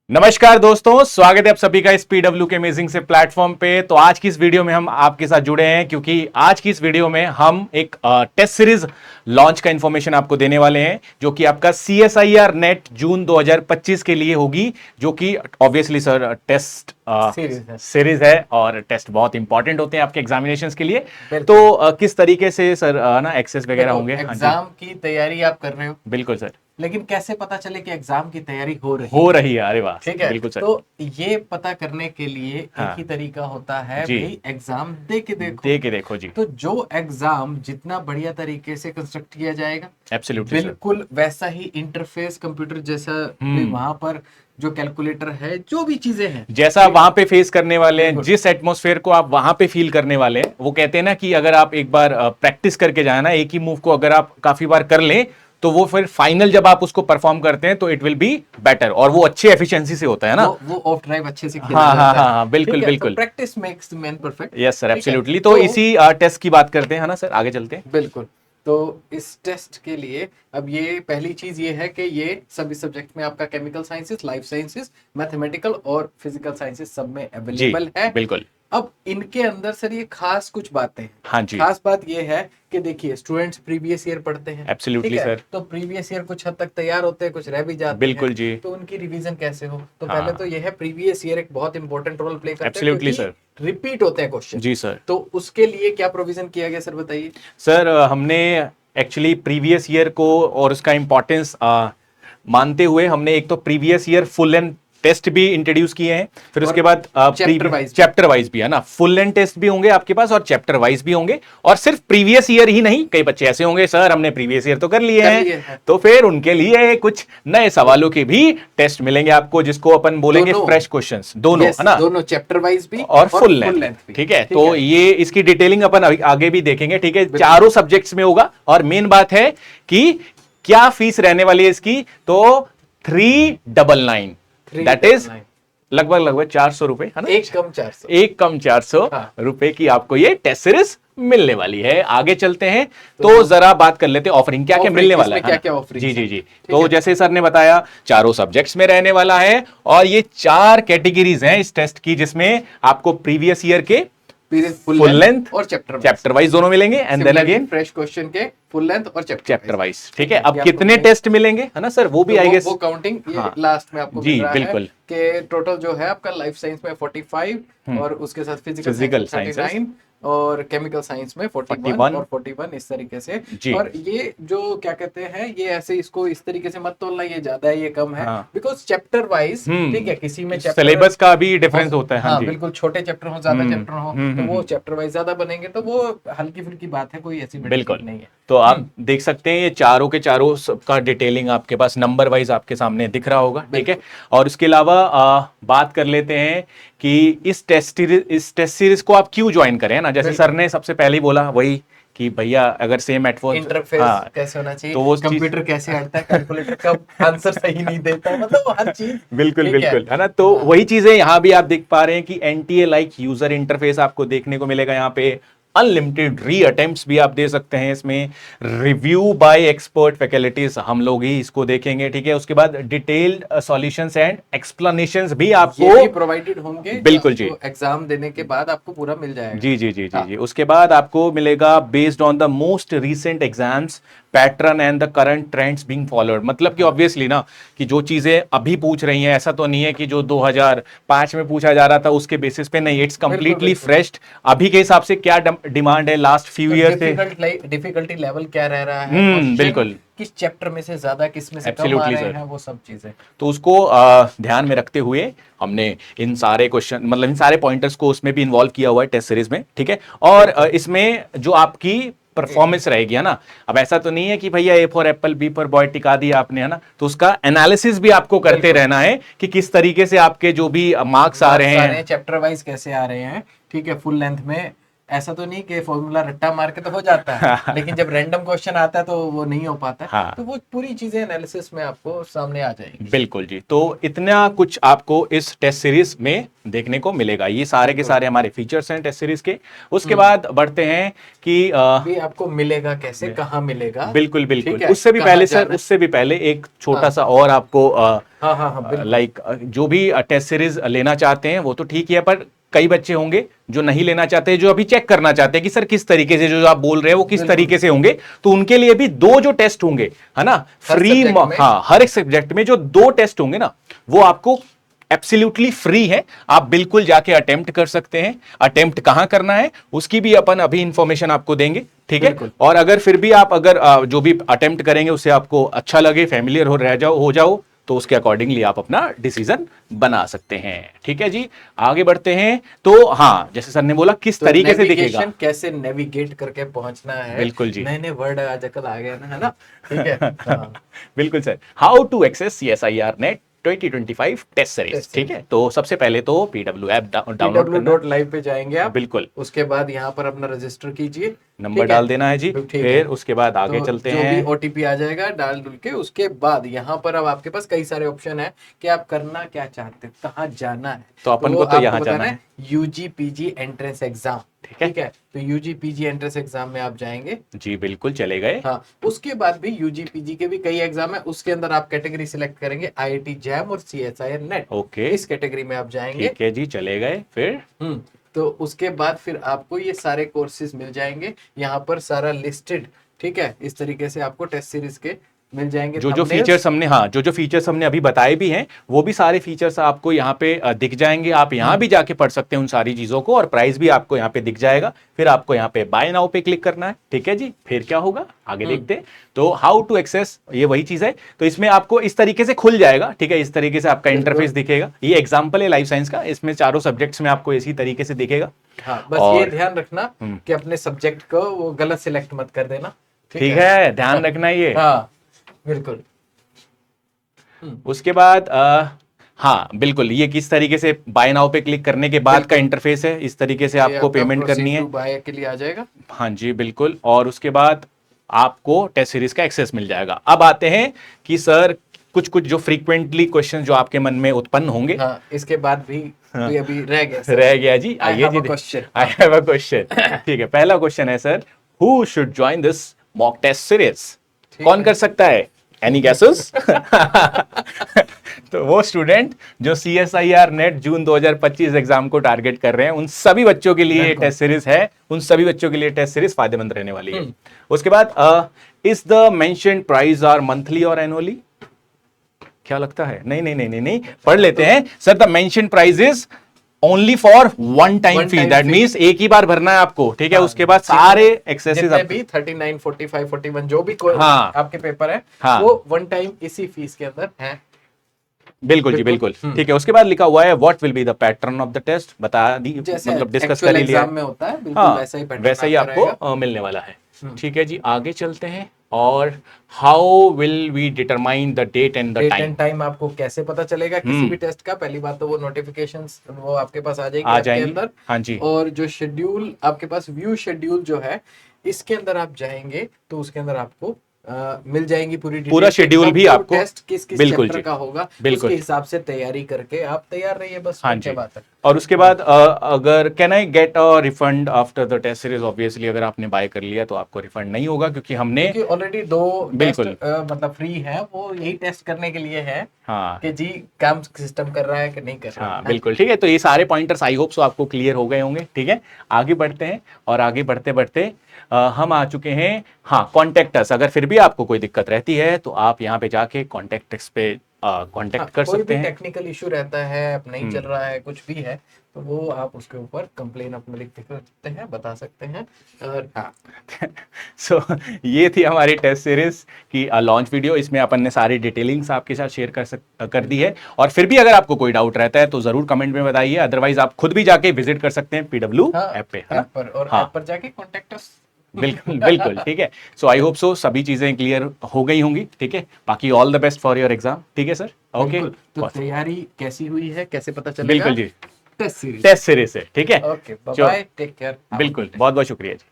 नमस्कार दोस्तों, स्वागत है आप सभी का इस पीडब्ल्यू के अमेजिंग से प्लेटफॉर्म पे। तो आज की इस वीडियो में हम आपके साथ जुड़े हैं क्योंकि आज की इस वीडियो में हम एक टेस्ट सीरीज लॉन्च का इंफॉर्मेशन आपको देने वाले हैं जो कि आपका CSIR नेट जून 2025 के लिए होगी, जो कि ऑब्वियसली सर टेस्ट सीरीज है और टेस्ट बहुत इंपॉर्टेंट होते हैं आपके एग्जामिनेशंस के लिए। तो किस तरीके से सर ना एक्सेस वगैरह होंगे? एग्जाम की तैयारी आप कर रहे हो? बिल्कुल सर। लेकिन कैसे पता चले कि एग्जाम की तैयारी हो रही है? अरे वाह, ठीक है, बिल्कुल सर। तो ये पता करने के लिए हाँ, एक ही तरीका होता है जी, भाई, एग्जाम दे के देखो जी। तो जो एग्जाम जितना बढ़िया तरीके से कंस्ट्रक्ट किया जाएगा, एब्सोल्युटली सर। बिल्कुल वैसा ही इंटरफेस कंप्यूटर जैसा वहां पर जो कैलकुलेटर है, जो भी चीजें हैं, जैसा आप वहां पे फेस करने वाले हैं, बिल्कुल। जिस एटमॉस्फेयर को आप वहां पे फील करने वाले हैं, वो कहते हैं ना कि अगर आप एक बार प्रैक्टिस करके जाए ना, एक ही मूव को अगर आप काफी बार कर लें तो वो फिर फाइनल जब आप उसको परफॉर्म करते हैं तो इट विल बी बेटर, और वो अच्छी एफिशिएंसी से होता है ना, वो ऑफ ड्राइव अच्छे से खेला हाँ हाँ जाता है। हाँ, बिल्कुल बिल्कुल। Practice makes man perfect. Yes sir, ठीक है, एब्सोल्युटली। तो इसी टेस्ट की बात करते हैं, है ना सर, आगे चलते हैं। बिल्कुल। तो इस टेस्ट के लिए अब ये पहली चीज ये है कि ये सभी सब्जेक्ट में आपका chemical sciences, life sciences, mathematical और फिजिकल साइंसेस सब में जी अवेलेबल है। बिल्कुल। अब इनके अंदर सर ये खास कुछ बातें हैं। हाँ जी, खास बात ये है कि देखिए, स्टूडेंट्स प्रीवियस ईयर पढ़ते हैं, एब्सोल्युटली ठीक है, सर। तो प्रीवियस ईयर कुछ हद तक तैयार होते हैं, कुछ रह भी जाते बिल्कुल हैं, जी। तो उनकी रिवीजन कैसे हो? तो हाँ, पहले तो ये है, प्रीवियस ईयर एक बहुत इंपॉर्टेंट रोल प्ले करता है एब्सोल्युटली क्योंकि सर। रिपीट होते हैं क्वेश्चन। जी सर। तो उसके लिए क्या प्रोविजन किया गया सर, बताइए। सर हमने एक्चुअली प्रीवियस ईयर को और उसका इंपॉर्टेंस मानते हुए हमने एक तो previous year full length test भी इंट्रोड्यूस किए हैं, फिर उसके बाद चैप्टर वाइज भी, है ना, फुल लेंथ टेस्ट भी होंगे आपके पास और चैप्टर वाइज भी होंगे। और सिर्फ प्रीवियस ईयर ही नहीं, कई बच्चे ऐसे होंगे सर हमने प्रीवियस ईयर तो कर लिए हैं, तो फिर उनके लिए कुछ नए सवालों के भी टेस्ट मिलेंगे आपको, जिसको अपन बोलेंगे फ्रेश क्वेश्चंस, दोनों, है ना, दोनों चैप्टर वाइज भी और फुल लेंथ, ठीक है। तो ये इसकी डिटेलिंग अपन आगे भी देखेंगे, ठीक है, चारों सब्जेक्ट्स में होगा। और मेन बात है कि क्या फीस रहने वाली है इसकी, तो 399, दैट इज लगभग 400 रुपए, है ना, एक कम 400 रुपए की आपको ये टेस्ट सीरीज मिलने वाली है। आगे चलते हैं तो जरा बात कर लेते हैं ऑफरिंग क्या क्या मिलने वाला है, क्या ऑफरिंग। जी जी जी। तो जैसे सर ने बताया, चारों सब्जेक्ट्स में रहने वाला है और ये 4 कैटेगरीज हैं इस टेस्ट की, जिसमें आपको प्रीवियस ईयर के फुल लेंथ और चैप्टर वाइज दोनों मिलेंगे, and then again fresh question के फुल लेंथ और चैप्टर वाइज, ठीक है। अब कितने टेस्ट मिलेंगे, है ना सर, वो भी आई गेस वो काउंटिंग लास्ट में आपको जी बिल्कुल कि टोटल जो है आपका लाइफ साइंस में 45 और उसके साथ फिजिकल साइंस 39 और केमिकल साइंस में 41 और 41, इस तरीके से। और ये जो क्या कहते हैं, ये ऐसे इसको इस तरीके से मत तोलना, ये ज्यादा है ये कम है, बिकॉज चैप्टर वाइज, ठीक है, किसी में सिलेबस का भी डिफरेंस होता है। हाँ बिल्कुल, छोटे चैप्टर हो, ज्यादा चैप्टर हो, तो वो चैप्टर वाइज ज्यादा बनेंगे, तो वो हल्की फुल्की बात है, कोई ऐसी बिल्कुल नहीं है। तो आप देख सकते हैं ये चारों के चारों का डिटेलिंग आपके पास नंबर वाइज आपके सामने दिख रहा होगा, ठीक है। और इसके अलावा बात कर लेते हैं कि इस टेस्ट सीरीज को आप क्यों ज्वाइन करें, ना, जैसे सर ने सबसे पहले ही बोला वही कि भैया अगर सेम इंटरफेस कैसे होना चाहिए, तो वो कंप्यूटर कैसे हटता है, कैलकुलेटर का आंसर सही नहीं देता, मतलब हर चीज बिल्कुल बिल्कुल, है ना। तो वही चीजें यहाँ भी आप देख पा रहे हैं कि एनटीए लाइक यूजर इंटरफेस आपको देखने को मिलेगा यहाँ पे, अनलिमिटेड री अटेम्प्ट्स भी आप दे सकते हैं इसमें, रिव्यू बाय एक्सपर्ट फैकल्टीज, हम लोग ही इसको देखेंगे, ठीक है। उसके बाद डिटेल्ड सॉल्यूशंस एंड एक्सप्लेनेशंस भी आपको प्रोवाइडेड होंगे, बिल्कुल जी, एग्जाम देने के बाद आपको पूरा मिल जाएगा। जी जी जी जी जी। उसके बाद आपको मिलेगा based on the most recent exams pattern and the current trends being followed, मतलब कि ऑब्वियसली ना कि जो चीजें अभी पूछ रही हैं, ऐसा तो नहीं है कि जो 2005 में पूछा जा रहा था उसके बेसिस पे, नहीं, इट्स कंप्लीटली फ्रेश, अभी के हिसाब से क्या डिमांड है लास्ट फ्यू ईयर से, डिफिकल्टी लेवल क्या रह रहा है, बिल्कुल, किस चैप्टर में से ज्यादा, किस में से कम आ रहे हैं, वो सब चीजें, तो उसको ध्यान में रखते हुए हमने इन सारे क्वेश्चन, मतलब इन सारे पॉइंटर्स को उसमें भी इन्वॉल्व किया हुआ है टेस्ट सीरीज में, ठीक है। और इसमें जो आपकी परफॉर्मेंस रहेगी, है ना, अब ऐसा तो नहीं है कि भैया A for apple B for boy टिका दिया आपने, है ना, तो उसका एनालिसिस भी आपको करते रहना है कि किस तरीके से आपके जो भी मार्क्स आ रहे हैं, चैप्टर वाइज कैसे आ रहे हैं, ठीक है। फुल लेंथ में ऐसा तो नहीं कि फॉर्मूला रट्टा मार के तो हो जाता है, लेकिन जब रैंडम क्वेश्चन आता है तो वो नहीं हो पाता है। हाँ। तो वो पूरी चीजें एनालिसिस में आपको सामने आ जाएंगी। बिल्कुल जी, तो इतना कुछ आपको इस टेस्ट सीरीज में देखने को मिलेगा। ये सारे के सारे हमारे फीचर्स हैं टेस्ट सीरीज के। उसके बाद बढ़ते हैं कि भी आपको मिलेगा कैसे, कहाँ मिलेगा। बिल्कुल बिल्कुल, उससे भी पहले सर, उससे भी पहले एक छोटा सा और आपको लाइक जो भी टेस्ट सीरीज लेना चाहते हैं वो तो ठीक है, पर कई बच्चे होंगे जो नहीं लेना चाहते, जो अभी चेक करना चाहते हैं कि सर किस तरीके से जो आप बोल रहे हैं वो किस तरीके से होंगे, तो उनके लिए भी 2 जो टेस्ट होंगे, है ना, फ्री। हाँ, हर एक सब्जेक्ट में जो 2 टेस्ट होंगे ना, वो आपको एब्सोल्युटली फ्री है। आप बिल्कुल जाके अटेम्प्ट कर सकते हैं। अटेम्प्ट कहां करना है उसकी भी अपन अभी इंफॉर्मेशन आपको देंगे, ठीक है। और अगर फिर भी आप अगर जो भी अटेम्प्ट करेंगे उससे आपको अच्छा लगे, फेमिलियर हो जाओ, तो उसके अकॉर्डिंगली आप अपना डिसीजन बना सकते हैं, ठीक है जी। आगे बढ़ते हैं, तो हाँ, जैसे सर ने बोला किस तरीके से दिखेगा, कैसे नेविगेट करके पहुंचना है। बिल्कुल जी, नए वर्ड आजकल आ गए ना, है ना, ठीक है। हाँ। बिल्कुल sir. How to access CSIR NET 2025 test series, ठीक है। तो सबसे पहले तो PW ऐप डाउनलोड करना, live पे जाएंगे आप, बिल्कुल। उसके बाद यहाँ पर अपना रजिस्टर कीजिए, नंबर डाल देना है जी, फिर उसके बाद आगे चलते हैं, जो भी OTP आ जाएगा डाल डुल के, उसके बाद यहाँ पर अब आपके पास कई सारे ऑप्शन है कि आप करना क्या चाहते हैं, कहाँ जाना है। तो अपन को तो यहाँ जाना है UG PG एंट्रेंस एग्जाम, ठीक है। तो UG PG एंट्रेंस एग्जाम में आप जाएंगे जी, बिल्कुल चले गए। हाँ, उसके बाद भी UG PG के भी कई एग्जाम है, उसके अंदर आप कैटेगरी सिलेक्ट करेंगे IIT जैम और CSIR नेट, ओके, इस कैटेगरी में आप जाएंगे, ठीक है जी, चले गए। फिर तो उसके बाद फिर आपको ये सारे कोर्सेज मिल जाएंगे यहाँ पर सारा लिस्टेड, ठीक है। इस तरीके से आपको टेस्ट सीरीज के मिल जाएंगे जो फीचर्स हमने, हाँ, जो फीचर्स हमने अभी बताए भी हैं, वो भी सारे फीचर्स आपको यहाँ पे दिख जाएंगे। आप यहाँ भी जाके पढ़ सकते हैं उन सारी चीजों को, और प्राइस भी आपको यहाँ पे दिख जाएगा। फिर आपको यहाँ पे बाय नाउ पे क्लिक करना है, ठीक है जी। फिर क्या होगा आगे देखते हैं। तो हाउ टू एक्सेस, ये वही चीज है। तो इसमें आपको इस तरीके से खुल जाएगा, ठीक है, इस तरीके से आपका इंटरफेस दिखेगा। ये एग्जाम्पल है लाइफ साइंस का, इसमें चारों सब्जेक्ट्स में आपको इसी तरीके से दिखेगा। हाँ, बस ये ध्यान रखना कि अपने सब्जेक्ट को वो गलत सिलेक्ट मत कर देना, ठीक है, ध्यान रखना ये। हाँ बिल्कुल। उसके बाद हाँ बिल्कुल, ये किस तरीके से बाय नाउ पे क्लिक करने के बाद का इंटरफेस है, इस तरीके से आपको पेमेंट करनी है, बाय के लिए आ जाएगा। हाँ जी बिल्कुल। और उसके बाद आपको टेस्ट सीरीज का एक्सेस मिल जाएगा। अब आते हैं कि सर कुछ जो फ्रीक्वेंटली क्वेश्चन जो आपके मन में उत्पन्न होंगे, हाँ, इसके बाद भी अभी रह गया जी। आइए जी, आई हैव अ क्वेश्चन, ठीक है। पहला क्वेश्चन है sir, who should join this mock test series? कौन कर सकता है? Any guesses? तो वो स्टूडेंट जो CSIR नेट जून 2025 एग्जाम को टारगेट कर रहे हैं, उन सभी बच्चों के लिए टेस्ट सीरीज है, उन सभी बच्चों के लिए टेस्ट सीरीज फायदेमंद रहने वाली है। उसके बाद is the mentioned price are monthly और एनुअली? क्या लगता है? नहीं, पढ़ लेते हैं sir. The mentioned price is only for one time fee, that means एक ही बार भरना है आपको, ठीक है। उसके बाद सारे एक्सेसेस भी 39, 45, 41 जो भी आपके पेपर है, वो वन टाइम इसी फीस के अंदर है। बिल्कुल जी, बिल्कुल, ठीक है। उसके बाद लिखा हुआ है what will be the pattern of the test, बता दी, मतलब डिस्कस कर लिया में होता है, बिल्कुल वैसा ही आपको मिलने वाला है, ठीक है जी। आगे चलते हैं। और how will we determine the date and the time? आपको कैसे पता चलेगा किसी भी टेस्ट का? पहली बात तो वो नोटिफिकेशंस वो आपके पास आ जाएगी अंदर, हाँ जी। और जो शेड्यूल आपके पास, व्यू शेड्यूल जो है, इसके अंदर आप जाएंगे तो उसके अंदर आपको मिल जाएंगी पूरा शेड्यूल भी आपको, टेस्ट किस चैप्टर का होगा, उसके हिसाब से तैयारी करके आप तैयार रहिए, बस। हाँ जी। बात है। और उसके बाद अगर can I get a refund after the test series? Obviously अगर आपने बाय कर लिया तो आपको रिफंड नहीं होगा, क्योंकि हमने ऑलरेडी 2 बिल्कुल मतलब फ्री है, वो यही टेस्ट करने के लिए है, हाँ, कि जी काम सिस्टम कर रहा है कि नहीं कर रहा है। हाँ बिल्कुल, ठीक है। तो ये सारे पॉइंटर्स आई होप सो आपको क्लियर हो गए होंगे, ठीक है। आगे बढ़ते हैं, और आगे बढ़ते बढ़ते हम आ चुके हैं, हाँ, कॉन्टेक्ट अस। अगर फिर भी आपको कोई दिक्कत रहती है तो आप यहाँ पे जाके कॉन्टेक्ट अस पे कॉन्टेक्ट कर सकते हैं। टेक्निकल इशू रहता है, अब नहीं चल रहा है, कुछ भी है, तो वो आप उसके ऊपर कंप्लेन अपने लिख सकते हैं, बता सकते हैं। और हाँ सो ये थी हमारी टेस्ट सीरीज की लॉन्च वीडियो। इसमें अपन ने सारी डिटेलिंग्स आपके साथ शेयर कर दी है। और फिर भी अगर आपको कोई डाउट रहता है तो जरूर कमेंट में बताइए, अदरवाइज आप खुद भी जाके विजिट कर सकते हैं PW ऐप पे, है ना, और ऐप पर जाके कॉन्टेक्ट अस। बिल्कुल, ठीक है। सो आई होप सो सभी चीजें क्लियर हो गई होंगी, ठीक है। बाकी all the best for your exam, ठीक है सर। ओके, तो तैयारी कैसी हुई है, कैसे पता चलेगा? बिल्कुल जी। टेस्ट सीरीज से, ठीक है। Okay, bye bye, take care. बिल्कुल, बहुत बहुत शुक्रिया जी।